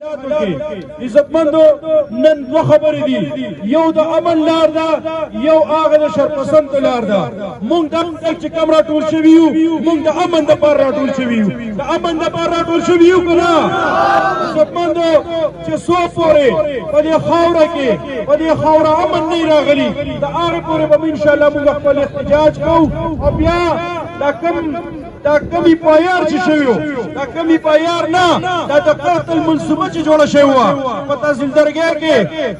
عزتمندو نن دوه خبرې دي یو د امن لار ده یو هغه د شرپسند لار ده مونږ د چې کوم راټول شوي یو مونږ د امن دپاره راټول شوي یو د امن دپاره راټول شوي یو که نه عزتمندو چې څو پورې په دې خاوره کې په دې خاوره امن نه راغلي د هغې پورې به انشاءالله مونږ خپل احتجاج کوو او بیا دا کمی پایار چې شوی دا کمی پایار نه دا د قتل منصوبه چې جوړه شوې وه په تحصیل درګاه کې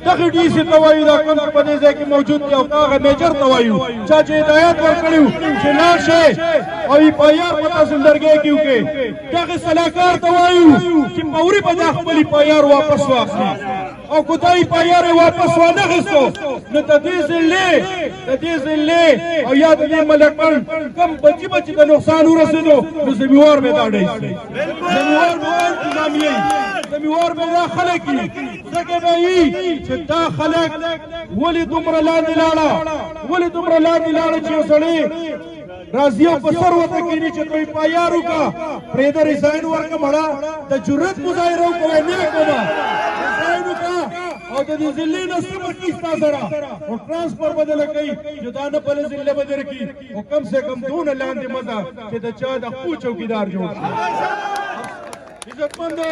دغې ډي سي ته وایو دا کوم چې په دې ځای کې موجود دی او هغه میجر ته وایو چا چې هدایت ورکړی و چې لاړ شئ او یې پایار په تحصیل درګاه کې وکړئ دغې سلاکار ته وایو چې فوري به دا خپلې پایار واپس واخلي او که دا یې پایار یې واپس وانخیستو نو د دې ضلعې او یا د دې ملکمن کوم بچي بچي ته نقصان ورسېدو نو ذمېوار به دا ډی شي ذمېوار به انتظام یې ذمېوار به دا خلک وي ځکه به وي چې دا خلک ولې دومره لاندې لاړه چې یو سړی راځي او په سر ورته کښېني چې دوی پایار وکړه پرېږده ریزاین ورکړه مړه د جرت مظاهره وکړه نه کومه ریزاین وکړه او د دې ضلعې نه څه به کړي ستا سره خو ټرانسفر بدله کوي چې دا نه بله ضلع به درکړي خو کم سے کم دونه لاندې مه ځه چې د چا د خپو چوکیدار جوړ شي عزتمندو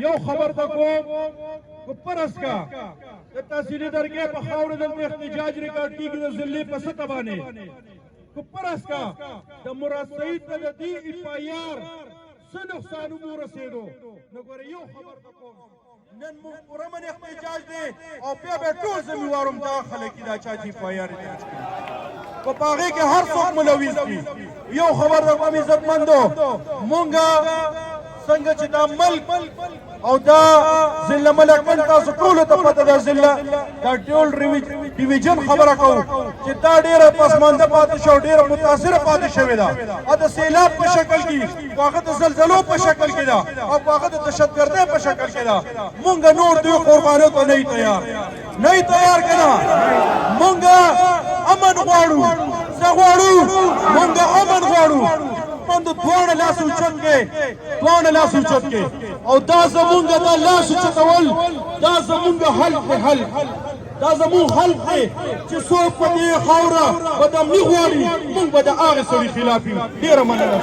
یو خبر ته کوم که فرض کا د تحصیلي درګاه په خاوره دلته احتجاج ریکارډ کېږي د ضلعې په سطح باندې که فرض کا د مراد سعید ته د دې اف آی آر څه نقصانونه ورسېدو نو ګوره یو خبر ته کوم نن موږ پوره من احتجاج دی او بیا به ټول ذمېوار همدغه خلک دي دا چا چې اف آی آر یې درج کړي په هغې کې هر څوک ملوث دي یو خبر ته کوم عزتمندو مونږ څنګه چې دا ملک او دا ضلع ملکمن تاسو ټولو ته پته ده ضلع دا ټول ډیویژن خبره کوو چې دا ډېره پسمانده پاتې شوه ډېره متاثره پاتې شوې ده او د سیلاب په شکل کې خو هغه د زلزلو په شکل کې ده او هغه د دهشتګردۍ په شکل کې ده مونږ نور دوی قربانیو ته نه یې تیار که نه مونږ امن غواړو څه غواړو مونږ امن غواړو مند دواړه لاس اوچت کې او دا زمونږ دا لاس اوچتول دا زمونږ حل دا زمونږ حل دی چې څوک په دې خاوره بد امني غواړي مونږ به د هغې سړي خلاف یو ډېره مننه